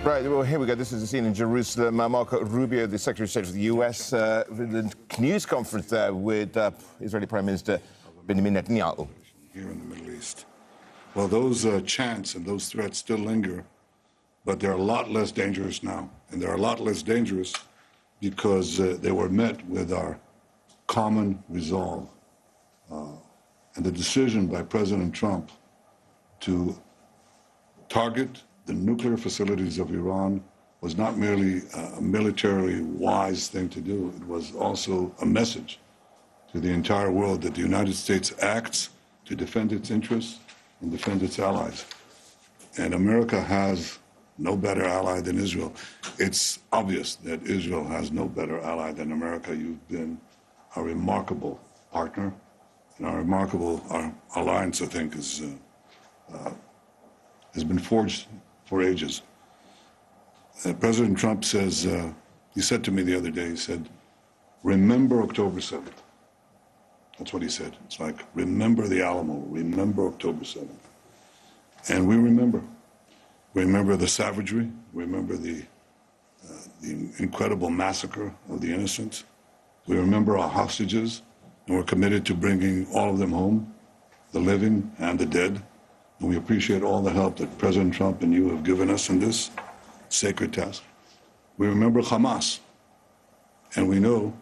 Right, well, here we go. This is the scene in Jerusalem. Marco Rubio, the Secretary of State of the US, the news conference there with Israeli Prime Minister Binьямin Netanyahu. Here in the Middle East. Well, those chants and those threats still linger, but they're a lot less dangerous now. And they're a lot less dangerous because they were met with our common resolve. And the decision by President Trump to target the nuclear facilities of Iran was not merely a militarily wise thing to do. It was also a message to the entire world that the United States acts to defend its interests and defend its allies. And America has no better ally than Israel. It's obvious that Israel has no better ally than America. You've been a remarkable partner, and our alliance, I think, has been forged for ages. President Trump says, he said to me the other day, he said, remember October 7th. That's what he said. It's like, remember the Alamo, remember October 7th. And we remember. We remember the savagery, we remember the incredible massacre of the innocents. We remember our hostages, and we're committed to bringing all of them home, the living and the dead. And we appreciate all the help that President Trump and you have given us in this sacred task. We remember ХАМАС, and we know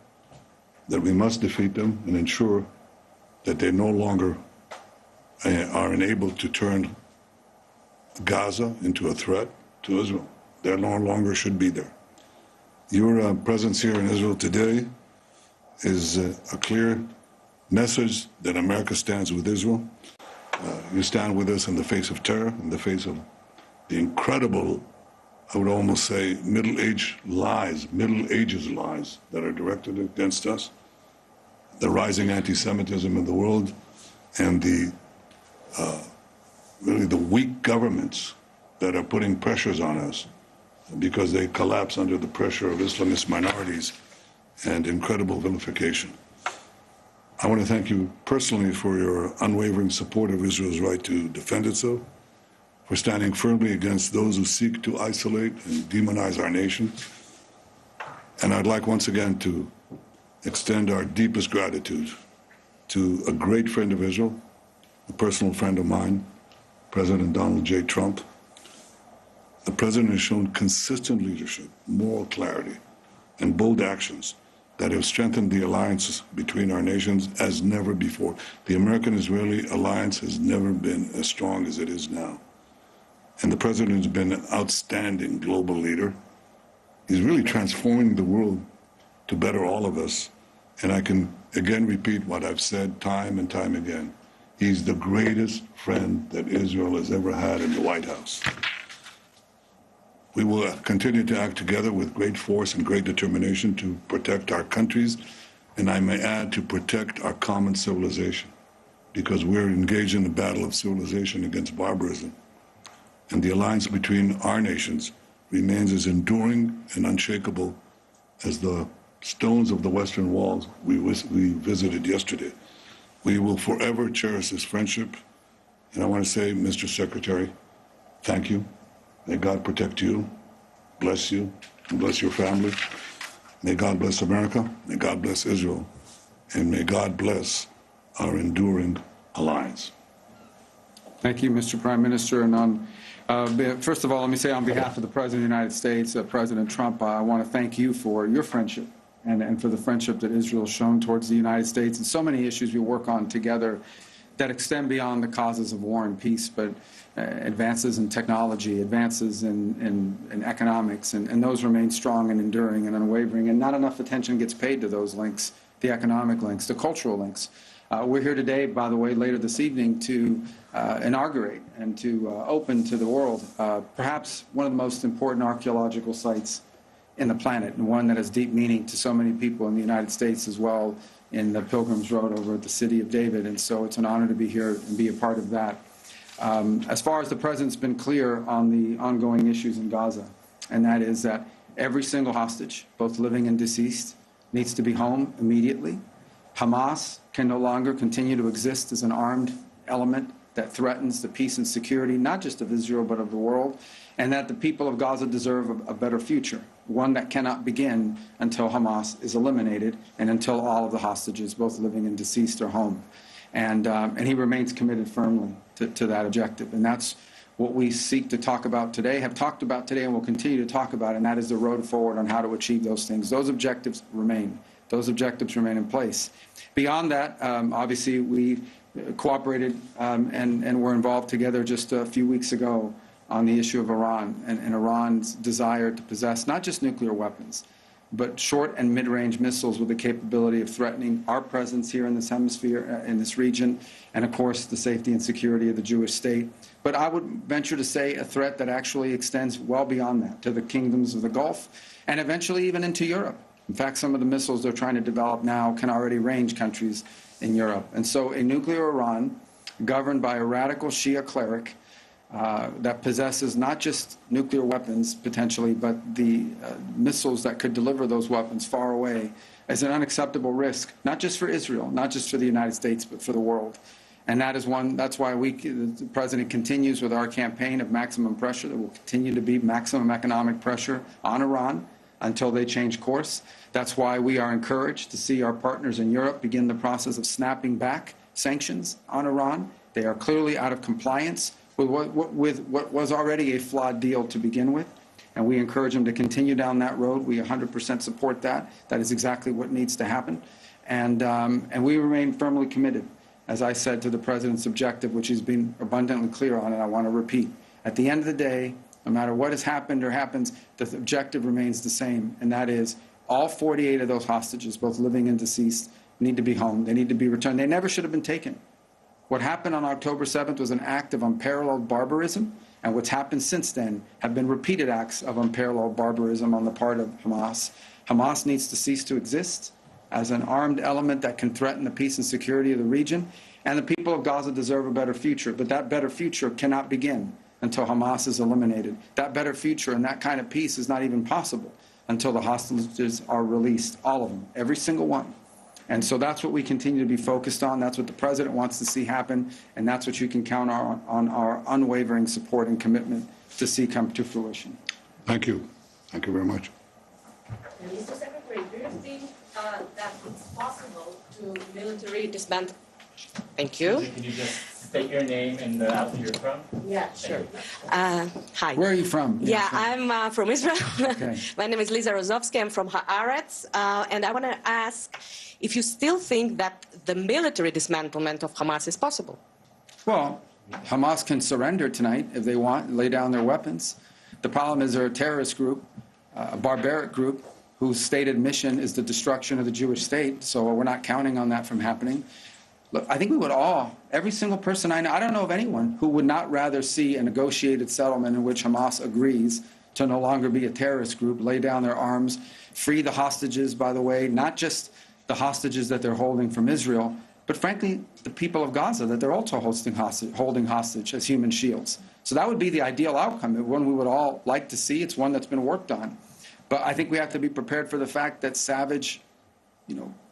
that we must defeat them and ensure that they no longer are enabled to turn Gaza into a threat to Israel. They no longer should be there. Your presence here in Israel today is a clear message that America stands with Israel. You stand with us in the face of terror, in the face of the incredible, I would almost say, Middle Ages lies that are directed against us, the rising anti-Semitism in the world, and the really the weak governments that are putting pressures on us because they collapse under the pressure of Islamist minorities and incredible vilification. I want to thank you personally for your unwavering support of Israel's right to defend itself, for standing firmly against those who seek to isolate and demonize our nation. And I'd like once again to extend our deepest gratitude to a great friend of Israel, a personal friend of mine, President Donald J. Trump. The president has shown consistent leadership, moral clarity, and bold actions that have strengthened the alliances between our nations as never before. The American-Israeli alliance has never been as strong as it is now. And the president has been an outstanding global leader. He's really transforming the world to better all of us. And I can again repeat what I've said time and time again. He's the greatest friend that Israel has ever had in the White House. We will continue to act together with great force and great determination to protect our countries, and I may add, to protect our common civilization, because we're engaged in the battle of civilization against barbarism. And the alliance between our nations remains as enduring and unshakable as the stones of the Western Walls we visited yesterday. We will forever cherish this friendship. And I want to say, Mr. Secretary, thank you. May God protect you, bless you, and bless your family. May God bless America, may God bless Israel, and may God bless our enduring alliance. Thank you, Mr. Prime Minister. And first of all, let me say on behalf of the President of the United States, President Trump, I want to thank you for your friendship and for the friendship that Israel has shown towards the United States and so many issues we work on together that extend beyond the causes of war and peace, but advances in technology, advances in economics, and those remain strong and enduring and unwavering, and not enough attention gets paid to those links, the economic links, the cultural links. We're here today, by the way, later this evening to inaugurate and to open to the world perhaps one of the most important archaeological sites in the planet, and one that has deep meaning to so many people in the United States as well, in the Pilgrim's Road over at the City of David. And so it's an honor to be here and be a part of that. As far as the President's been clear on the ongoing issues in Gaza, and that is that every single hostage, both living and deceased, needs to be home immediately. Hamas can no longer continue to exist as an armed element that threatens the peace and security, not just of Israel, but of the world, and that the people of Gaza deserve a better future, one that cannot begin until Hamas is eliminated and until all of the hostages, both living and deceased, are home. And he remains committed firmly to that objective. And that's what we seek to talk about today, have talked about today, and will continue to talk about, and that is the road forward on how to achieve those things. Those objectives remain. Those objectives remain in place. Beyond that, obviously, we cooperated and were involved together just a few weeks ago on the issue of Iran and Iran's desire to possess not just nuclear weapons, but short and mid-range missiles with the capability of threatening our presence here in this hemisphere, in this region, and of course the safety and security of the Jewish state. But I would venture to say a threat that actually extends well beyond that, to the kingdoms of the Gulf, and eventually even into Europe. In fact, some of the missiles they're trying to develop now can already range countries in Europe. And so a nuclear Iran governed by a radical Shia cleric that possesses not just nuclear weapons, potentially, but the missiles that could deliver those weapons far away, is an unacceptable risk, not just for Israel, not just for the United States, but for the world. And that is that's why the President continues with our campaign of maximum pressure. There will continue to be maximum economic pressure on Iran until they change course. That's why we are encouraged to see our partners in Europe begin the process of snapping back sanctions on Iran. They are clearly out of compliance with what was already a flawed deal to begin with, and we encourage them to continue down that road. We 100% support that. That is exactly what needs to happen, and we remain firmly committed, as I said, to the President's objective, which he's been abundantly clear on, and I want to repeat. At the end of the day, no matter what has happened or happens, the objective remains the same, and that is all 48 of those hostages, both living and deceased, need to be home. They need to be returned. They never should have been taken. What happened on October 7th was an act of unparalleled barbarism, and what's happened since then have been repeated acts of unparalleled barbarism on the part of Hamas. Hamas needs to cease to exist as an armed element that can threaten the peace and security of the region, and the people of Gaza deserve a better future, but that better future cannot begin until Hamas is eliminated. That better future and that kind of peace is not even possible until the hostages are released, all of them, every single one. And so that's what we continue to be focused on. That's what the President wants to see happen, and that's what you can count on our unwavering support and commitment to see come to fruition. Thank you. Thank you very much. Mr. Secretary, do you think that it's possible to military disband? Thank you. Can you just state your name and the outfit you're from? Yeah, sure. Hi. Where are you from? Yeah, I'm from Israel. Okay. My name is Liza Rozovsky. I'm from Haaretz. And I want to ask if you still think that the military dismantlement of Hamas is possible. Well, Hamas can surrender tonight if they want, lay down their weapons. The problem is they're a terrorist group, a barbaric group, whose stated mission is the destruction of the Jewish state. So we're not counting on that from happening. Look, I think we would all, every single person I know, I don't know of anyone who would not rather see a negotiated settlement in which Hamas agrees to no longer be a terrorist group, lay down their arms, free the hostages, by the way, not just the hostages that they're holding from Israel, but frankly, the people of Gaza that they're also holding hostage as human shields. So that would be the ideal outcome, one we would all like to see. It's one that's been worked on. But I think we have to be prepared for the fact that savage,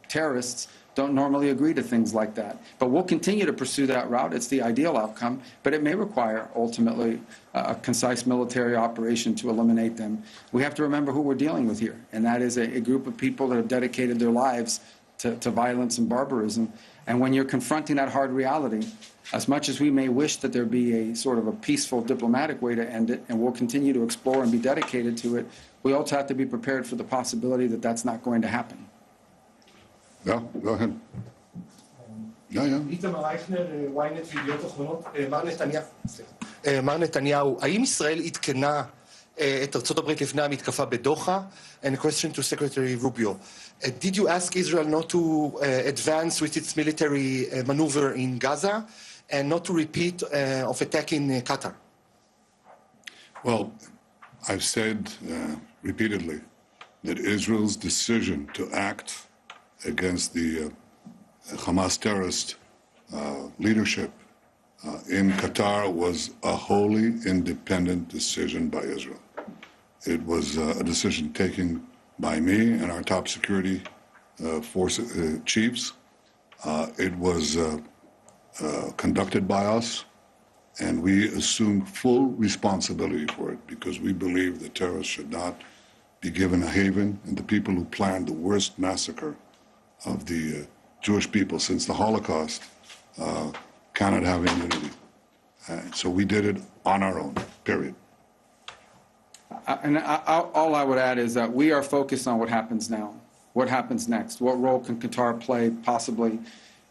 terrorists don't normally agree to things like that. But we'll continue to pursue that route. It's the ideal outcome, but it may require ultimately a concise military operation to eliminate them. We have to remember who we're dealing with here, and that is a group of people that have dedicated their lives to violence and barbarism. And when you're confronting that hard reality, as much as we may wish that there be a sort of a peaceful diplomatic way to end it, and we'll continue to explore and be dedicated to it, we also have to be prepared for the possibility that that's not going to happen. Yeah, go ahead. איתמר אייכנר, ynet וידיעות אחרונות. מר נתניהו, האם ישראל עדכנה את ארצות הברית לפני המתקפה בדוחה? And a question to Secretary Rubio. Did you ask Israel not to advance with its military maneuver in Gaza and not to repeat of attack in Qatar? Well, I've said repeatedly that Israel's decision to act against the Hamas terrorist leadership in Qatar was a wholly independent decision by Israel. It was a decision taken by me and our top security force chiefs. It was conducted by us And we assume full responsibility for it because we believe the terrorists should not be given a haven, and the people who planned the worst massacre of the Jewish people since the Holocaust cannot have immunity. So we did it on our own, period. All I would add is that we are focused on what happens now, what happens next, what role can Qatar play possibly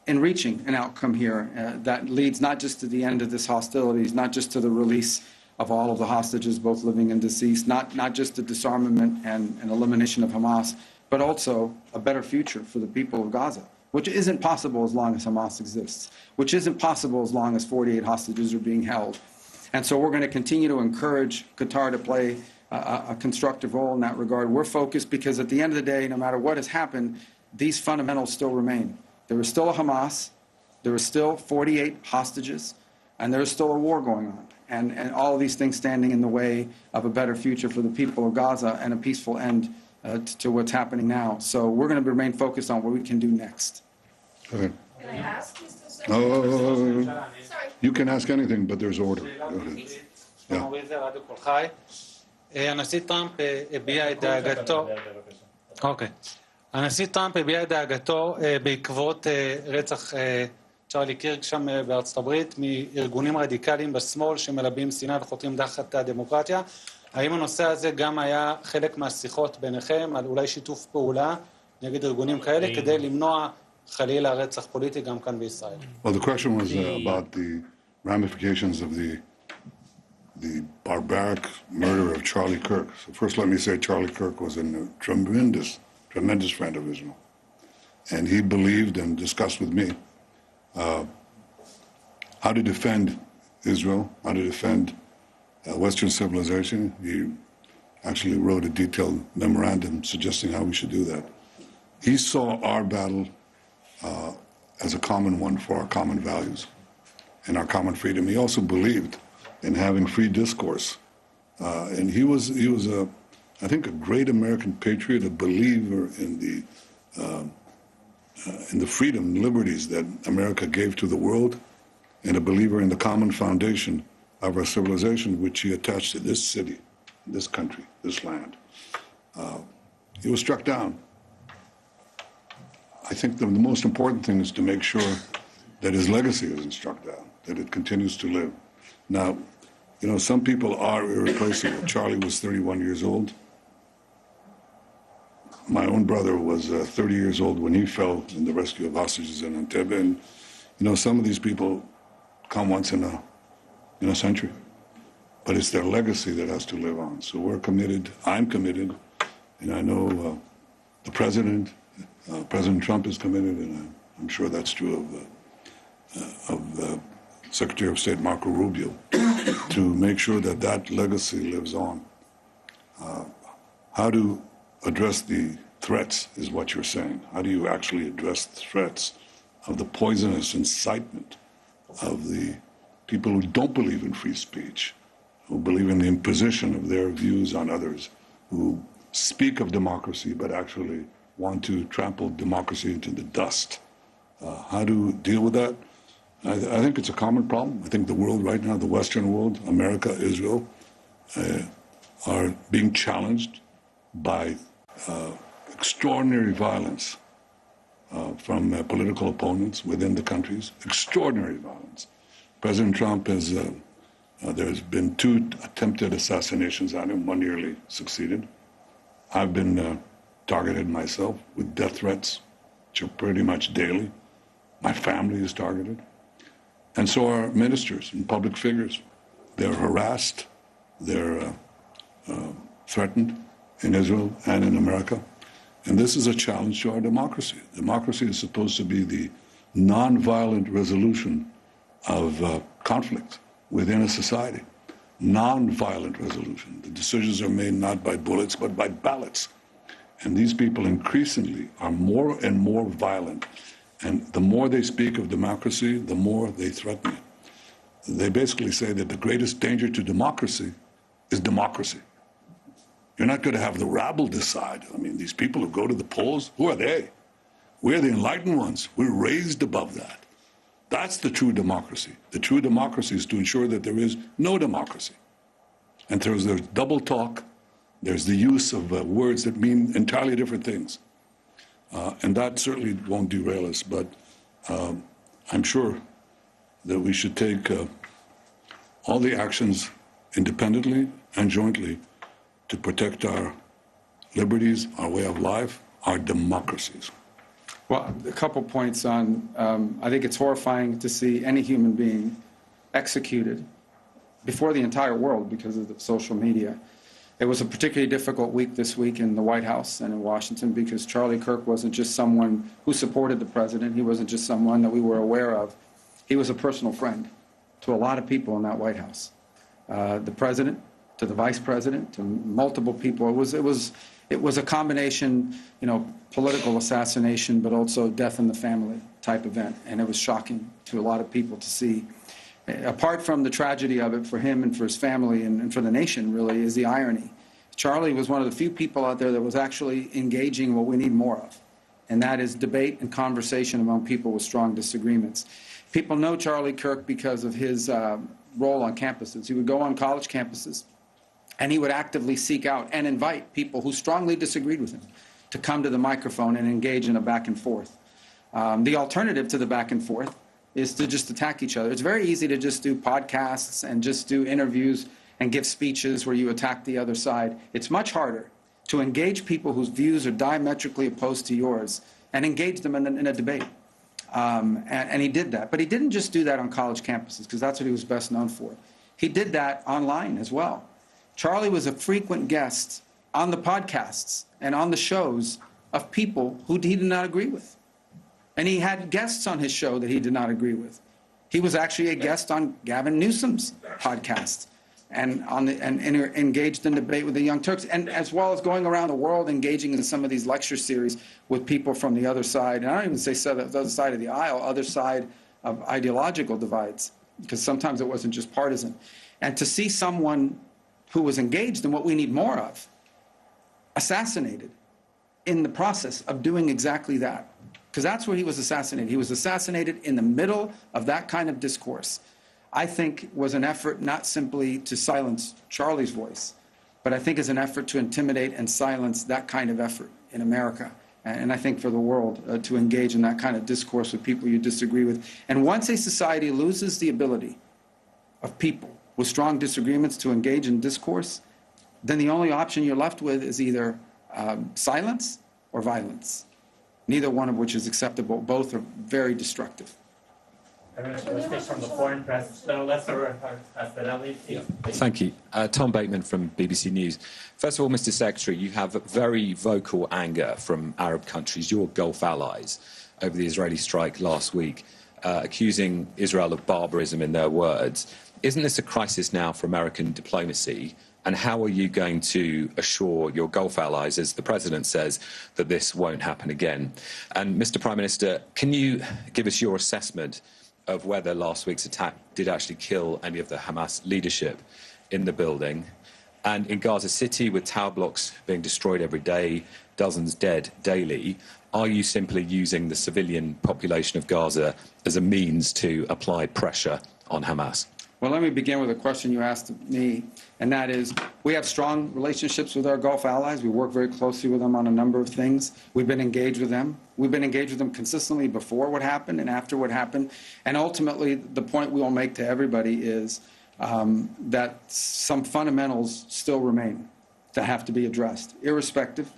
in reaching an outcome here that leads not just to the end of this hostilities, not just to the release of all of the hostages, both living and deceased, not just the disarmament and elimination of Hamas, but also a better future for the people of Gaza, which isn't possible as long as Hamas exists, which isn't possible as long as 48 hostages are being held. And so we're going to continue to encourage Qatar to play a constructive role in that regard. We're focused because at the end of the day, no matter what has happened, these fundamentals still remain. There is still a Hamas, there is still 48 hostages, and there is still a war going on. And all of these things standing in the way of a better future for the people of Gaza and a peaceful end to what's happening now. So we're going to remain focused on what we can do next. Okay. Can I ask, Mr. Secretary? Sorry. You can ask anything, but there's order. Go ahead. Yeah. הנשיא טראמפ הביע את דאגתו, הנשיא טראמפ הביע את דאגתו בעקבות רצח צ'רלי קירק שם בארצות הברית מארגונים רדיקליים בשמאל שמלבים שנאה וחותרים תחת הדמוקרטיה. האם הנושא הזה גם היה חלק מהשיחות ביניכם על אולי שיתוף פעולה נגד ארגונים כאלה כדי למנוע חלילה רצח פוליטי גם כאן בישראל? Well, the question was about the ramifications of the barbaric murder of Charlie Kirk. So first let me say Charlie Kirk was a tremendous friend of Israel. And he believed and discussed with me how to defend Israel, how to defend Western civilization. He actually wrote a detailed memorandum suggesting how we should do that. He saw our battle as a common one for our common values and our common freedom. He also believed in having free discourse. And he was I think, a great American patriot, a believer in the freedom and liberties that America gave to the world, and a believer in the common foundation of our civilization, which he attached to this city, this country, this land. He was struck down. I think the most important thing is to make sure that his legacy isn't struck down, that it continues to live. Now, you know, some people are irreplaceable. Charlie was 31 years old. My own brother was 30 years old when he fell in the rescue of hostages in Entebbe. And, you know, some of these people come once in a century. But it's their legacy that has to live on. So we're committed, I'm committed, and I know the President Trump is committed, and I'm sure that's true of Secretary of State Marco Rubio, to make sure that that legacy lives on. How to address the threats is what you're saying. How do you actually address the threats of the poisonous incitement of the people who don't believe in free speech, who believe in the imposition of their views on others, who speak of democracy but actually want to trample democracy into the dust? How to deal with that? I think it's a common problem. I think the world right now, the Western world, America, Israel, are being challenged by extraordinary violence from political opponents within the countries, extraordinary violence. President Trump has, there's been 2 attempted assassinations on him, one nearly succeeded. I've been targeted myself with death threats, which are pretty much daily. My family is targeted. And so are ministers and public figures. They're harassed, they're threatened in Israel and in America. And this is a challenge to our democracy. Democracy is supposed to be the nonviolent resolution of conflict within a society. Nonviolent resolution. The decisions are made not by bullets, but by ballots. And these people increasingly are more and more violent. And the more they speak of democracy, the more they threaten it. They basically say that the greatest danger to democracy is democracy. You're not going to have the rabble decide. I mean, these people who go to the polls, who are they? We're the enlightened ones. We're raised above that. That's the true democracy. The true democracy is to ensure that there is no democracy. And there's double talk, there's the use of words that mean entirely different things. And that certainly won't derail us, but I'm sure that we should take all the actions independently and jointly to protect our liberties, our way of life, our democracies. Well, a couple points on, I think it's horrifying to see any human being executed before the entire world because of the social media. It was a particularly difficult week this week in the White House and in Washington because Charlie Kirk wasn't just someone who supported the president. He wasn't just someone that we were aware of. He was a personal friend to a lot of people in that White House. The president, to the vice president, to multiple people. It was a combination, political assassination, but also death in the family type event. And it was shocking to a lot of people to see. Apart from the tragedy of it for him and for his family and for the nation, really, is the irony. Charlie was one of the few people out there that was actually engaging what we need more of, and that is debate and conversation among people with strong disagreements. People know Charlie Kirk because of his role on campuses. He would go on college campuses, and he would actively seek out and invite people who strongly disagreed with him to come to the microphone and engage in a back and forth. The alternative to the back and forth is to just attack each other. It's very easy to just do podcasts and just do interviews and give speeches where you attack the other side. It's much harder to engage people whose views are diametrically opposed to yours and engage them in a debate. And he did that. But he didn't just do that on college campuses, because that's what he was best known for. He did that online as well. Charlie was a frequent guest on the podcasts and on the shows of people who he did not agree with. And he had guests on his show that he did not agree with. He was actually a guest on Gavin Newsom's podcast and engaged in debate with the Young Turks, and as well as going around the world engaging in some of these lecture series with people from the other side. And I don't even say the other side of the aisle, other side of ideological divides, because sometimes it wasn't just partisan. And to see someone who was engaged in what we need more of assassinated in the process of doing exactly that. Because that's where he was assassinated. He was assassinated in the middle of that kind of discourse. I think was an effort not simply to silence Charlie's voice, but I think is an effort to intimidate and silence that kind of effort in America. And I think for the world to engage in that kind of discourse with people you disagree with. And once a society loses the ability of people with strong disagreements to engage in discourse, then the only option you're left with is either silence or violence, neither one of which is acceptable. Both are very destructive. Let's take from the foreign press. So let's start with Thank you. Tom Bateman from BBC News. First of all, Mr. Secretary, you have very vocal anger from Arab countries, your Gulf allies, over the Israeli strike last week, accusing Israel of barbarism in their words. Isn't this a crisis now for American diplomacy? And how are you going to assure your Gulf allies, as the President says, that this won't happen again? And Mr. Prime Minister, can you give us your assessment of whether last week's attack did actually kill any of the Hamas leadership in the building? And in Gaza City, with tower blocks being destroyed every day, dozens dead daily, are you simply using the civilian population of Gaza as a means to apply pressure on Hamas? Well, let me begin with a question you asked me, and that is, we have strong relationships with our Gulf allies. We work very closely with them on a number of things. We've been engaged with them. We've been engaged with them consistently before what happened and after what happened. And ultimately, the point we will make to everybody is that some fundamentals still remain that have to be addressed, irrespective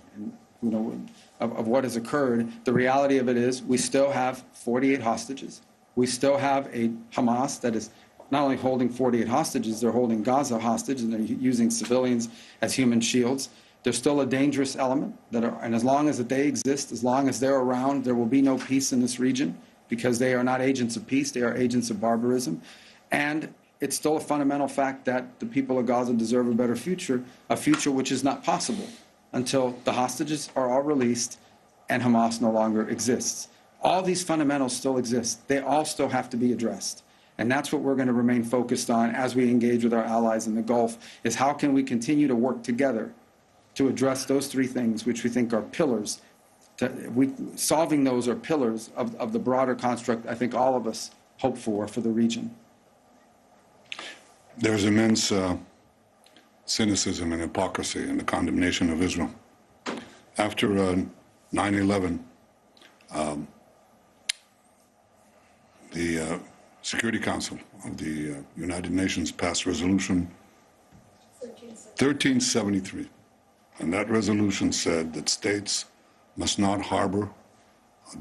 of what has occurred. The reality of it is we still have 48 hostages. We still have a Hamas that is not only holding 48 hostages, they're holding Gaza hostage, and they're using civilians as human shields. They're still a dangerous element, and as long as they exist, as long as they're around, there will be no peace in this region, because they are not agents of peace, they are agents of barbarism. And it's still a fundamental fact that the people of Gaza deserve a better future, a future which is not possible until the hostages are all released and Hamas no longer exists. All these fundamentals still exist. They all still have to be addressed. And that's what we're going to remain focused on as we engage with our allies in the Gulf, is how can we continue to work together to address those three things, which we think are pillars. Solving those are pillars of the broader construct I think all of us hope for the region? There's immense cynicism and hypocrisy in the condemnation of Israel. After 9/11, the Security Council of the United Nations passed Resolution 1373. And that resolution said that states must not harbor,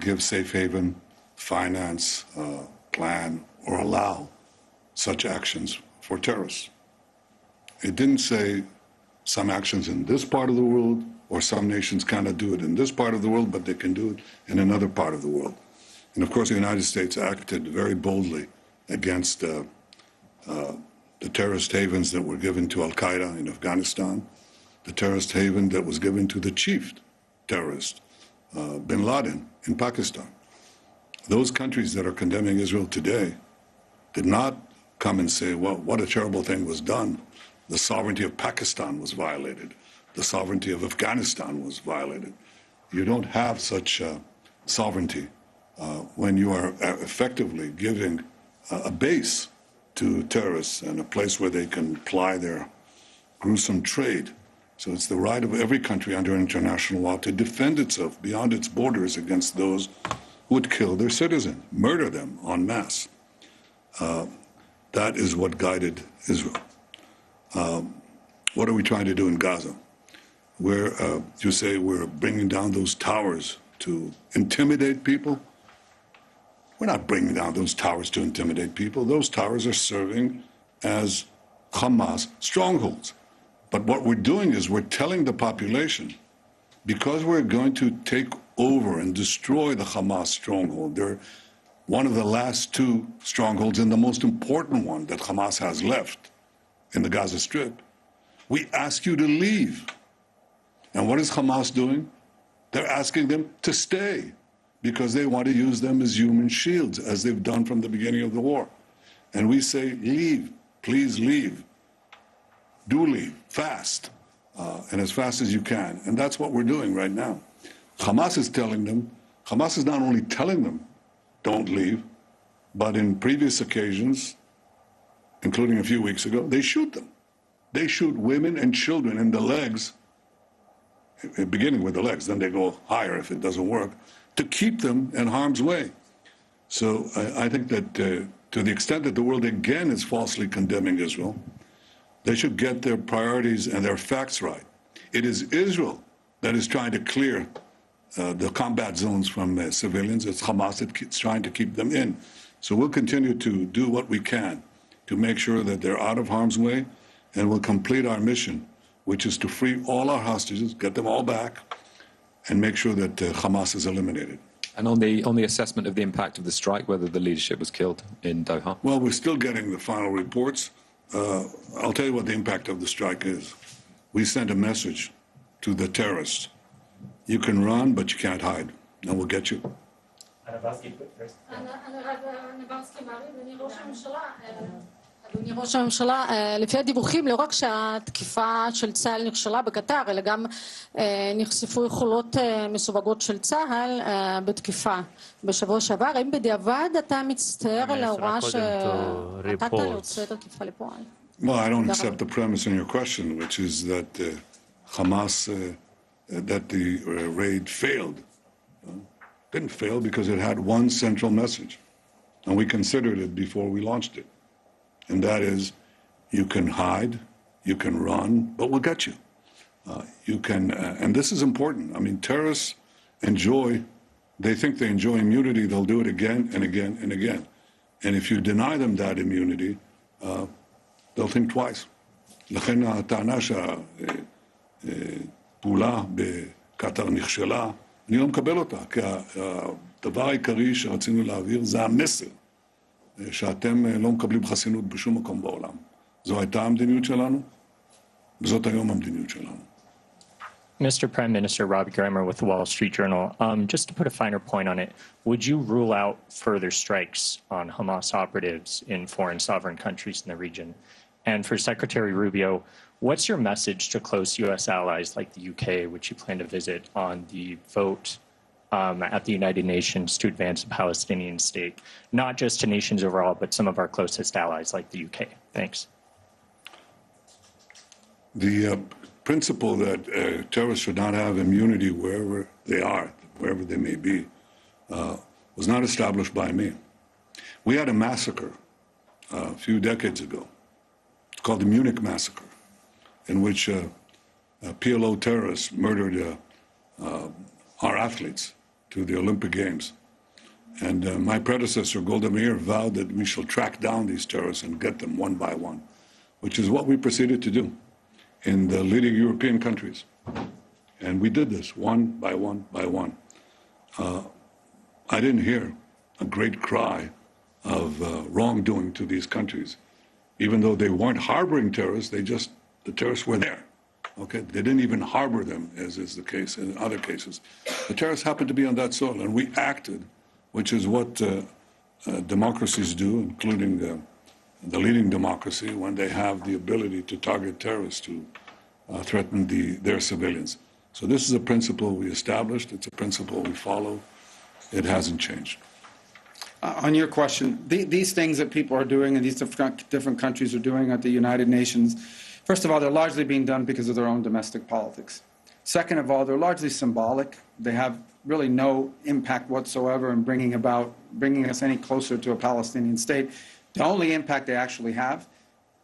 give safe haven, finance, plan, or allow such actions for terrorists. It didn't say some actions in this part of the world, or some nations cannot do it in this part of the world, but they can do it in another part of the world. And of course, the United States acted very boldly against the terrorist havens that were given to Al-Qaeda in Afghanistan, the terrorist haven that was given to the chief terrorist, Bin Laden, in Pakistan. Those countries that are condemning Israel today did not come and say, well, what a terrible thing was done. The sovereignty of Pakistan was violated. The sovereignty of Afghanistan was violated. You don't have such sovereignty when you are effectively giving a base to terrorists and a place where they can ply their gruesome trade. So it's the right of every country under international law to defend itself beyond its borders against those who would kill their citizens, murder them en masse. That is what guided Israel. What are we trying to do in Gaza? Where you say we're bringing down those towers to intimidate people? We're not bringing down those towers to intimidate people. Those towers are serving as Hamas strongholds. But what we're doing is we're telling the population, because we're going to take over and destroy the Hamas stronghold, they're one of the last two strongholds and the most important one that Hamas has left in the Gaza Strip. We ask you to leave. And what is Hamas doing? They're asking them to stay because they want to use them as human shields, as they've done from the beginning of the war. And we say, leave, please leave. Do leave, fast, and as fast as you can. And that's what we're doing right now. Hamas is telling them, Hamas is not only telling them, don't leave, but in previous occasions, including a few weeks ago, they shoot them. They shoot women and children in the legs, beginning with the legs, then they go higher if it doesn't work, to keep them in harm's way. So I think that to the extent that the world again is falsely condemning Israel, they should get their priorities and their facts right. It is Israel that is trying to clear the combat zones from civilians. It's Hamas that's trying to keep them in. So we'll continue to do what we can to make sure that they're out of harm's way, and we'll complete our mission, which is to free all our hostages, get them all back, and make sure that Hamas is eliminated. And on the assessment of the impact of the strike, whether the leadership was killed in Doha? Well, we're still getting the final reports. I'll tell you what the impact of the strike is. We sent a message to the terrorists. You can run, but you can't hide, and we'll get you. אדוני ראש הממשלה, לפי הדיווחים, לא רק שהתקיפה של צה"ל נכשלה בקטר, אלא גם נחשפו יכולות מסווגות של צה"ל בתקיפה בשבוע שעבר. האם בדיעבד אתה מצטער על ההוראה שנתת להוציא את התקיפה לפועל? Well, I don't accept the premise in your question, which is that Hamas, that the raid failed. Didn't fail because it had one central message, and we considered it before we launched it. And that is, you can hide, you can run, but we'll get you. You can, and this is important. I mean, terrorists they think they enjoy immunity, they'll do it again and again and again. And if you deny them that immunity, they'll think twice. לכן הטענה שהפעולה בקטר נכשלה, אני לא מקבל אותה, כי הדבר העיקרי שרצינו להעביר זה המסר. שאתם לא מקבלים חסינות בשום מקום בעולם. זו הייתה המדיניות שלנו, וזאת היום המדיניות שלנו. Mr. Prime Minister, Robbie Greimer with the Wall Street Journal. Just to put a finer point on it, would you rule out further strikes on Hamas operatives in foreign sovereign countries in the region? And for Secretary Rubio, what's your message to close U.S. allies like the UK, which you plan to visit, on the vote at the United Nations to advance a Palestinian state, not just to nations overall, but some of our closest allies like the UK? Thanks. The principle that terrorists should not have immunity wherever they are, wherever they may be, was not established by me. We had a massacre a few decades ago. It's called the Munich Massacre, in which PLO terrorists murdered our athletes to the Olympic Games. And my predecessor, Golda Meir, vowed that we shall track down these terrorists and get them one by one, which is what we proceeded to do in the leading European countries. And we did this one by one by one. I didn't hear a great cry of wrongdoing to these countries. Even though they weren't harboring terrorists, the terrorists were there. Okay, they didn't even harbor them, as is the case in other cases. The terrorists happened to be on that soil, and we acted, which is what democracies do, including the leading democracy, when they have the ability to target terrorists to threaten their civilians. So this is a principle we established. It's a principle we follow. It hasn't changed. On your question, these things that people are doing and these different countries are doing at the United Nations, first of all, they're largely being done because of their own domestic politics. Second of all, they're largely symbolic. They have really no impact whatsoever in bringing us any closer to a Palestinian state. The only impact they actually have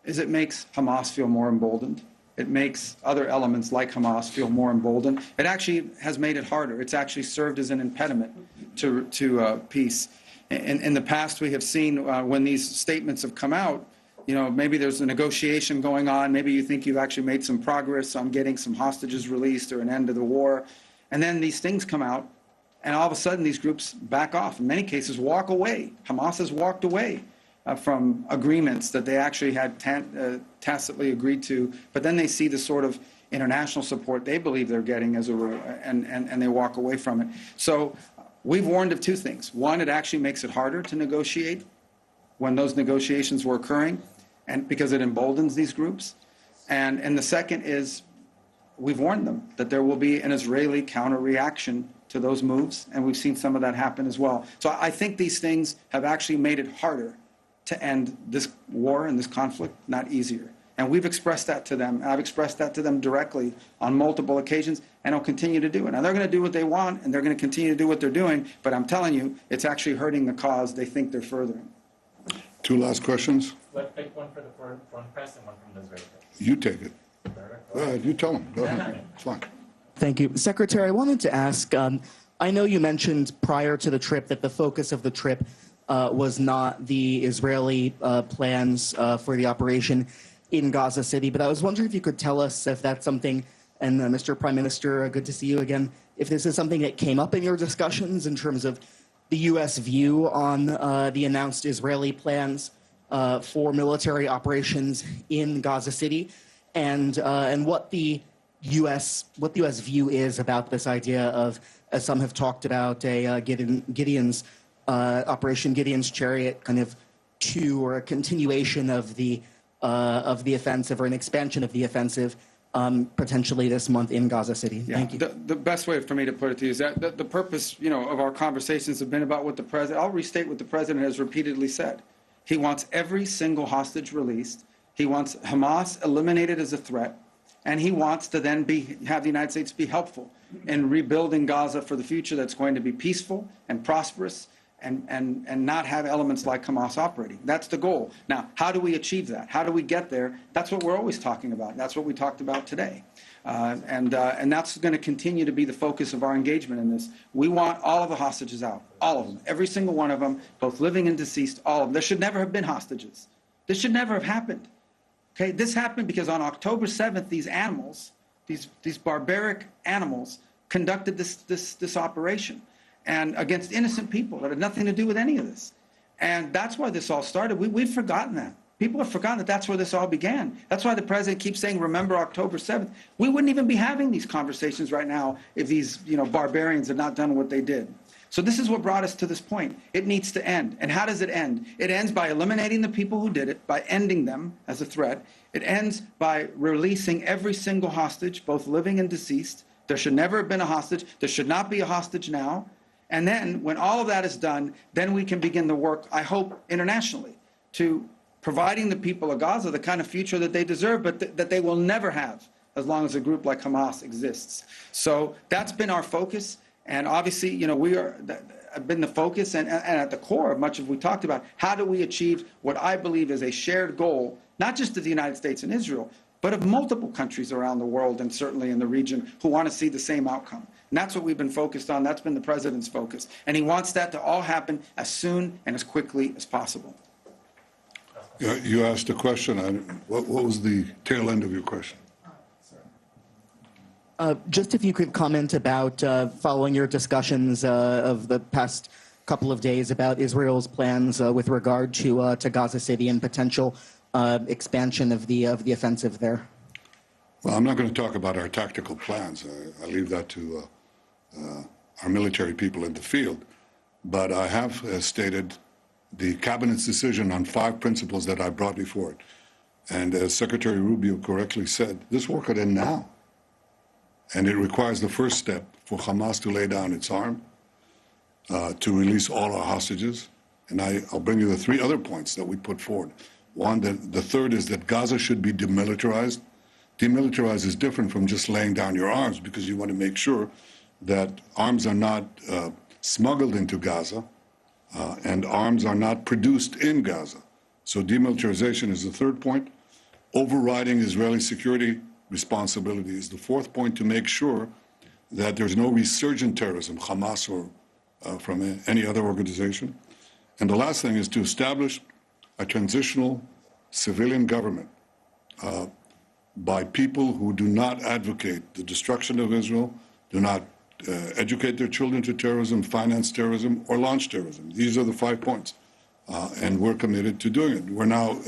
is it makes Hamas feel more emboldened. It makes other elements like Hamas feel more emboldened. It actually has made it harder. It's actually served as an impediment to peace. In the past, we have seen when these statements have come out, maybe there's a negotiation going on. Maybe you think you've actually made some progress on getting some hostages released or an end to the war. And then these things come out, and all of a sudden these groups back off. In many cases, walk away. Hamas has walked away from agreements that they actually had tacitly agreed to. But then they see the sort of international support they believe they're getting and they walk away from it. So we've warned of two things. One, it actually makes it harder to negotiate when those negotiations were occurring, and because it emboldens these groups. And the second is we've warned them that there will be an Israeli counter-reaction to those moves, and we've seen some of that happen as well. So I think these things have actually made it harder to end this war and this conflict, not easier. And we've expressed that to them. I've expressed that to them directly on multiple occasions, and I'll continue to do it. Now, they're going to do what they want, and they're going to continue to do what they're doing, but I'm telling you, it's actually hurting the cause they think they're furthering. Two last questions. Let's take one for the foreign press and one from the Israeli press. You take it. Go ahead, you tell them. Go ahead. It's fine. Thank you. Secretary, I wanted to ask, I know you mentioned prior to the trip that the focus of the trip was not the Israeli plans for the operation in Gaza City, but I was wondering if you could tell us if that's something, and Mr. Prime Minister, good to see you again, if this is something that came up in your discussions in terms of the U.S. view on the announced Israeli plans for military operations in Gaza City, and what the U.S. view is about this idea of, as some have talked about, a Gideon's Operation Gideon's Chariot, kind of or a continuation of the offensive or an expansion of the offensive, potentially this month in Gaza City. Yeah. Thank you. The best way for me to put it to you is that the purpose, of our conversations have been about what the president. I'll restate what the president has repeatedly said. He wants every single hostage released. He wants Hamas eliminated as a threat, and he wants to then have the United States be helpful in rebuilding Gaza for the future that's going to be peaceful and prosperous and not have elements like Hamas operating. That's the goal. Now, how do we achieve that? How do we get there? That's what we're always talking about. That's what we talked about today. And that's going to continue to be the focus of our engagement in this. We want all of the hostages out, all of them, every single one of them, both living and deceased, all of them. There should never have been hostages. This should never have happened. Okay, this happened because on October 7th, these animals, these barbaric animals, conducted this operation, and against innocent people that had nothing to do with any of this. And that's why this all started. We've forgotten that. People have forgotten that that's where this all began. That's why the president keeps saying, remember October 7th. We wouldn't even be having these conversations right now if these barbarians had not done what they did. So this is what brought us to this point. It needs to end. And how does it end? It ends by eliminating the people who did it, by ending them as a threat. It ends by releasing every single hostage, both living and deceased. There should never have been a hostage. There should not be a hostage now. And then when all of that is done, then we can begin the work, I hope, internationally to providing the people of Gaza the kind of future that they deserve, but that they will never have as long as a group like Hamas exists. So that's been our focus. And obviously, you know, we are been the focus and at the core of much of what we talked about. How do we achieve what I believe is a shared goal, not just of the United States and Israel, but of multiple countries around the world and certainly in the region who want to see the same outcome. And that's what we've been focused on. That's been the president's focus. And he wants that to all happen as soon and as quickly as possible. You asked a question. What was the tail end of your question? Just if you could comment about, following your discussions of the past couple of days about Israel's plans with regard to Gaza City and potential expansion of the offensive there. Well, I'm not going to talk about our tactical plans. I leave that to our military people in the field. But I have stated the cabinet's decision on 5 principles that I brought before it. And as Secretary Rubio correctly said, this war could end now. And it requires the first step for Hamas to lay down its arm, to release all our hostages. And I'll bring you the 3 other points that we put forward. One, the third is that Gaza should be demilitarized. Demilitarized is different from just laying down your arms, because you want to make sure that arms are not smuggled into Gaza and arms are not produced in Gaza. So demilitarization is the third point. Overriding Israeli security responsibility is the fourth point, to make sure that there's no resurgent terrorism, Hamas or from any other organization. And the last thing is to establish a transitional civilian government by people who do not advocate the destruction of Israel, do not educate their children to terrorism, finance terrorism, or launch terrorism. These are the 5 points. And we're committed to doing it. We're now,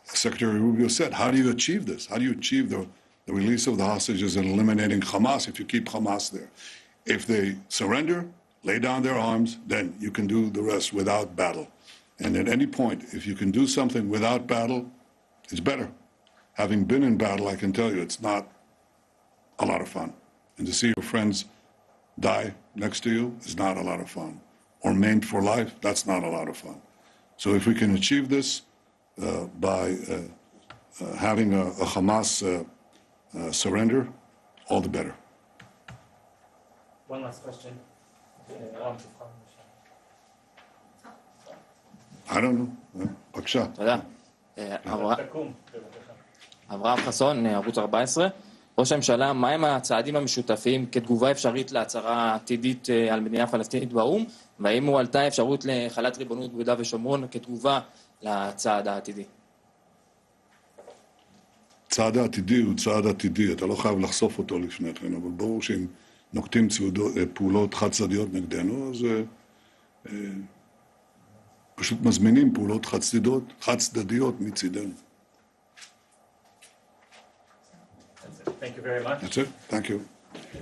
Secretary Rubio said, how do you achieve this? How do you achieve the release of the hostages and eliminating Hamas if you keep Hamas there? If they surrender, lay down their arms, then you can do the rest without battle. And at any point, if you can do something without battle, it's better. Having been in battle, I can tell you it's not a lot of fun. And to see your friends die next to you is not a lot of fun. Or maimed for life, that's not a lot of fun. So if we can achieve this by having a Hamas surrender, all the better. One last question. I don't know. בבקשה. תודה. אברהם חסון, ערוץ 14. ראש הממשלה, מהם הצעדים המשותפים כתגובה אפשרית להצהרה עתידית על מדינה פלסטינית באו"ם, והאם הועלתה אפשרות לחלת ריבונות ביהודה ושומרון כתגובה לצעד העתידי? צעד העתידי הוא צעד עתידי, אתה לא חייב לחשוף אותו לפני כן, אבל ברור שאם נוקטים פעולות חד-צדדיות נגדנו, אז פשוט מזמינים פעולות חד-צדדיות מצידנו. Thank you very much. That's it. Thank you.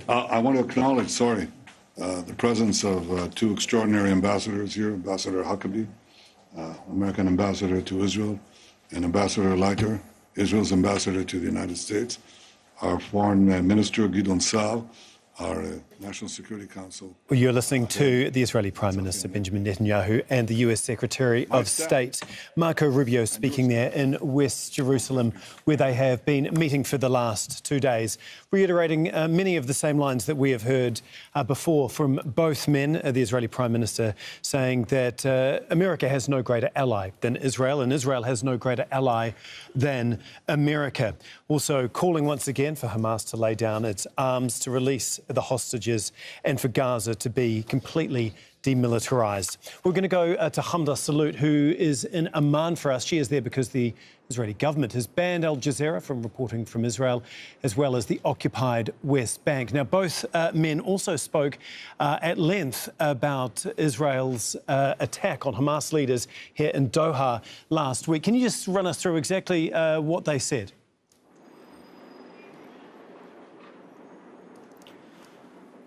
I want to acknowledge, the presence of 2 extraordinary ambassadors here, Ambassador Huckabee, American ambassador to Israel, and Ambassador Leiter, Israel's ambassador to the United States, our foreign minister, Gideon Saar, our National Security Council. Well, you're listening to the Israeli Prime Minister Benjamin Netanyahu and the US Secretary of State Marco Rubio speaking there in West Jerusalem, where they have been meeting for the last 2 days, reiterating many of the same lines that we have heard before from both men. The Israeli Prime Minister saying that America has no greater ally than Israel, and Israel has no greater ally than America. Also calling once again for Hamas to lay down its arms, to release the hostages, and for Gaza to be completely demilitarised. We're going to go to Hamda Salute, who is in Amman for us. She is there because the Israeli government has banned Al Jazeera from reporting from Israel, as well as the occupied West Bank. Now, both men also spoke at length about Israel's attack on Hamas leaders here in Doha last week. Can you just run us through exactly what they said?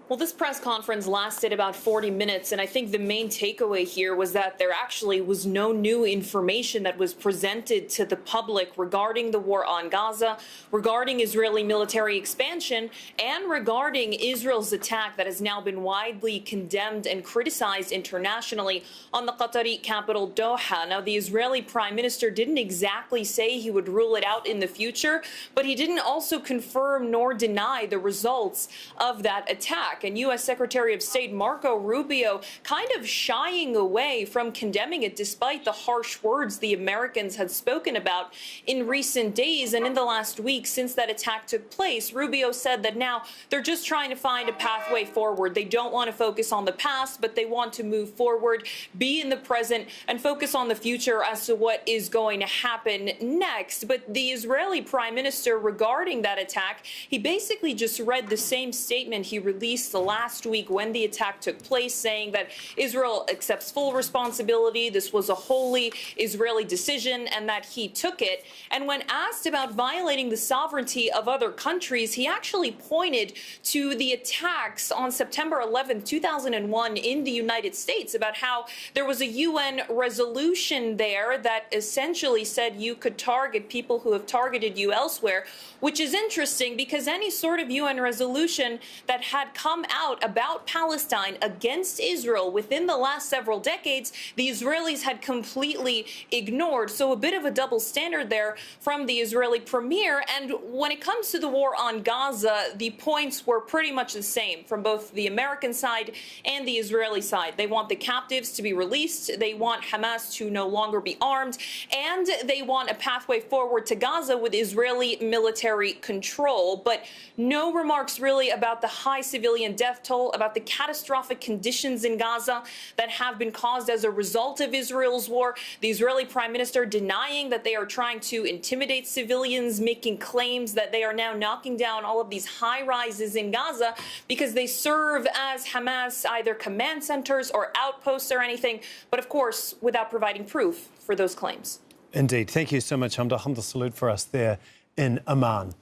Well, this press conference lasted about 40 minutes, and I think the main takeaway here was that there actually was no new information that was presented to the public regarding the war on Gaza, regarding Israeli military expansion, and regarding Israel's attack that has now been widely condemned and criticized internationally on the Qatari capital Doha. Now, the Israeli Prime Minister didn't exactly say he would rule it out in the future, but he didn't also confirm nor deny the results of that attack. And U.S. Secretary of State Marco Rubio kind of shying away from condemning it despite the harsh words the Americans had spoken about in recent days. And in the last week since that attack took place, Rubio said that now they're just trying to find a pathway forward. They don't want to focus on the past, but they want to move forward, be in the present, and focus on the future as to what is going to happen next. But the Israeli Prime Minister, regarding that attack, he basically just read the same statement he released the last week when the attack took place, saying that Israel accepts full responsibility. This was a wholly Israeli decision and that he took it. And when asked about violating the sovereignty of other countries, he actually pointed to the attacks on September 11, 2001 in the United States, about how there was a UN resolution there that essentially said you could target people who have targeted you elsewhere, which is interesting because any sort of UN resolution that had come out about Palestine against Israel within the last several decades, the Israelis had completely ignored. So a bit of a double standard there from the Israeli premier. And when it comes to the war on Gaza, the points were pretty much the same from both the American side and the Israeli side. They want the captives to be released, they want Hamas to no longer be armed, and they want a pathway forward to Gaza with Israeli military control. But no remarks really about the high civilian death toll, about the catastrophic conditions in Gaza that have been caused as a result of Israel's war. The Israeli Prime Minister denying that they are trying to intimidate civilians, making claims that they are now knocking down all of these high-rises in Gaza because they serve as Hamas either command centers or outposts or anything, but of course without providing proof for those claims. Indeed. Thank you so much, Hamda. Hamda, salute for us there in Amman.